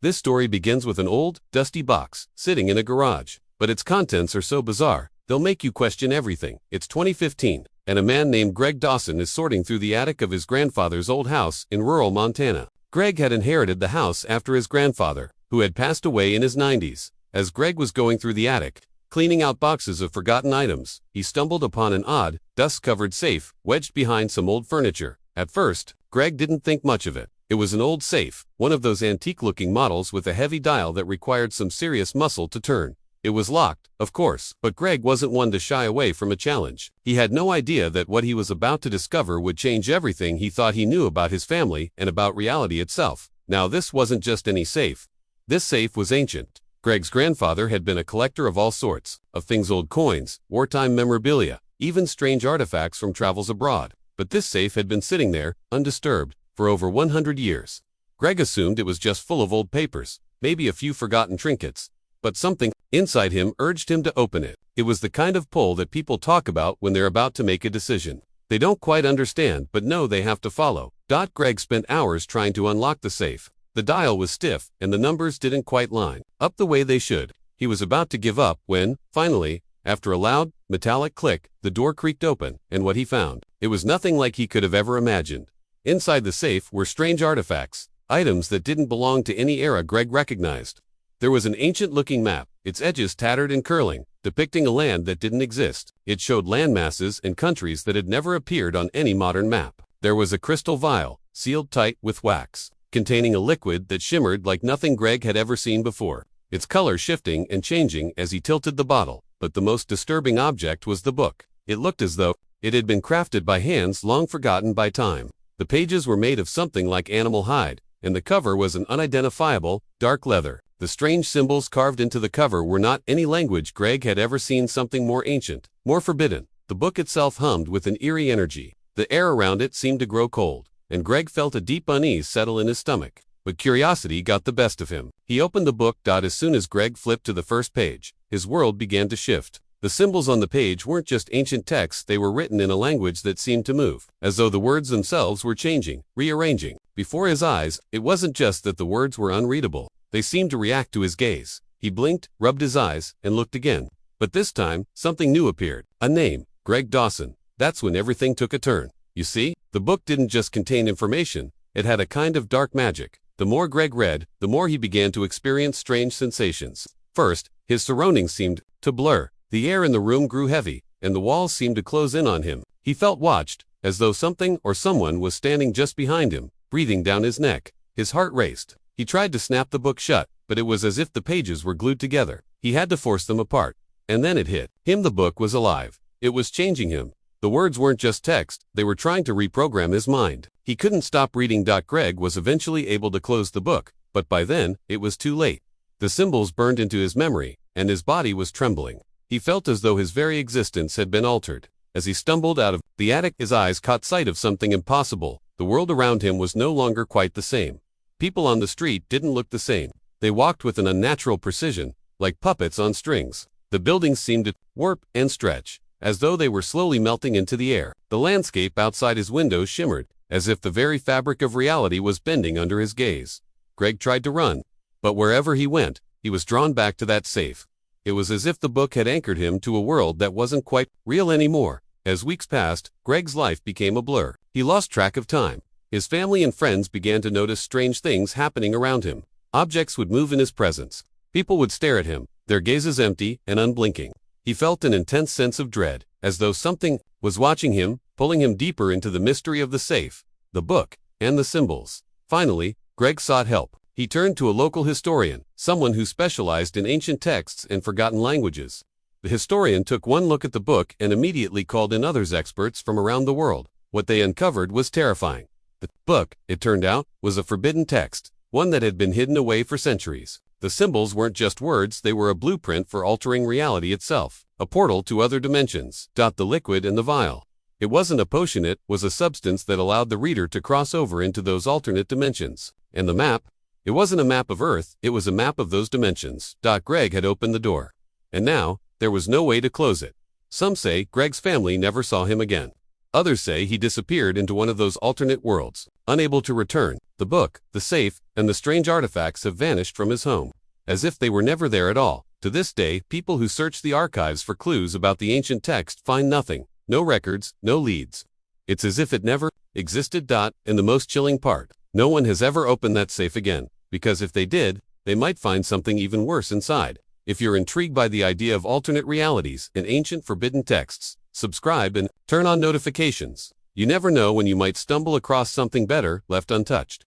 This story begins with an old, dusty box sitting in a garage, but its contents are so bizarre, they'll make you question everything. It's 2015, and a man named Greg Dawson is sorting through the attic of his grandfather's old house in rural Montana. Greg had inherited the house after his grandfather, who had passed away in his 90s. As Greg was going through the attic, cleaning out boxes of forgotten items, he stumbled upon an odd, dust-covered safe wedged behind some old furniture. At first, Greg didn't think much of it. It was an old safe, one of those antique-looking models with a heavy dial that required some serious muscle to turn. It was locked, of course, but Greg wasn't one to shy away from a challenge. He had no idea that what he was about to discover would change everything he thought he knew about his family and about reality itself. Now, this wasn't just any safe. This safe was ancient. Greg's grandfather had been a collector of all sorts of things: old coins, wartime memorabilia, even strange artifacts from travels abroad. But this safe had been sitting there, undisturbed, for over 100 years. Greg assumed it was just full of old papers, maybe a few forgotten trinkets. But something inside him urged him to open it. It was the kind of pull that people talk about when they're about to make a decision. They don't quite understand, but know they have to follow. Greg spent hours trying to unlock the safe. The dial was stiff, and the numbers didn't quite line up the way they should. He was about to give up when, finally, after a loud, metallic click, the door creaked open, and what he found, it was nothing like he could have ever imagined. Inside the safe were strange artifacts, items that didn't belong to any era Greg recognized. There was an ancient-looking map, its edges tattered and curling, depicting a land that didn't exist. It showed landmasses and countries that had never appeared on any modern map. There was a crystal vial, sealed tight with wax, containing a liquid that shimmered like nothing Greg had ever seen before, its color shifting and changing as he tilted the bottle. But the most disturbing object was the book. It looked as though it had been crafted by hands long forgotten by time. The pages were made of something like animal hide, and the cover was an unidentifiable, dark leather. The strange symbols carved into the cover were not any language Greg had ever seen. Something more ancient, more forbidden. The book itself hummed with an eerie energy. The air around it seemed to grow cold, and Greg felt a deep unease settle in his stomach. But curiosity got the best of him. He opened the book. As soon as Greg flipped to the first page, his world began to shift. The symbols on the page weren't just ancient texts, they were written in a language that seemed to move, as though the words themselves were changing, rearranging. Before his eyes, it wasn't just that the words were unreadable. They seemed to react to his gaze. He blinked, rubbed his eyes, and looked again. But this time, something new appeared. A name, Greg Dawson. That's when everything took a turn. You see, the book didn't just contain information, it had a kind of dark magic. The more Greg read, the more he began to experience strange sensations. First, his surroundings seemed to blur. The air in the room grew heavy, and the walls seemed to close in on him. He felt watched, as though something or someone was standing just behind him, breathing down his neck. His heart raced. He tried to snap the book shut, but it was as if the pages were glued together. He had to force them apart. And then it hit him. The book was alive. It was changing him. The words weren't just text, they were trying to reprogram his mind. He couldn't stop reading. Greg was eventually able to close the book, but by then, it was too late. The symbols burned into his memory, and his body was trembling. He felt as though his very existence had been altered. As he stumbled out of the attic, his eyes caught sight of something impossible. The world around him was no longer quite the same. People on the street didn't look the same. They walked with an unnatural precision, like puppets on strings. The buildings seemed to warp and stretch, as though they were slowly melting into the air. The landscape outside his windows shimmered, as if the very fabric of reality was bending under his gaze. Greg tried to run, but wherever he went, he was drawn back to that safe. It was as if the book had anchored him to a world that wasn't quite real anymore. As weeks passed, Greg's life became a blur. He lost track of time. His family and friends began to notice strange things happening around him. Objects would move in his presence. People would stare at him, their gazes empty and unblinking. He felt an intense sense of dread, as though something was watching him, pulling him deeper into the mystery of the safe, the book, and the symbols. Finally, Greg sought help. He turned to a local historian, someone who specialized in ancient texts and forgotten languages. The historian took one look at the book and immediately called in others experts from around the world. What they uncovered was terrifying. The book, it turned out, was a forbidden text, one that had been hidden away for centuries. The symbols weren't just words, they were a blueprint for altering reality itself, a portal to other dimensions. The liquid and the vial. It wasn't a potion, it was a substance that allowed the reader to cross over into those alternate dimensions. And the map? It wasn't a map of Earth, it was a map of those dimensions. Greg had opened the door. And now, there was no way to close it. Some say Greg's family never saw him again. Others say he disappeared into one of those alternate worlds, unable to return. The book, the safe, and the strange artifacts have vanished from his home, as if they were never there at all. To this day, people who search the archives for clues about the ancient text find nothing, no records, no leads. It's as if it never existed. And the most chilling part, no one has ever opened that safe again, because if they did, they might find something even worse inside. If you're intrigued by the idea of alternate realities and ancient forbidden texts, subscribe and turn on notifications. You never know when you might stumble across something better left untouched.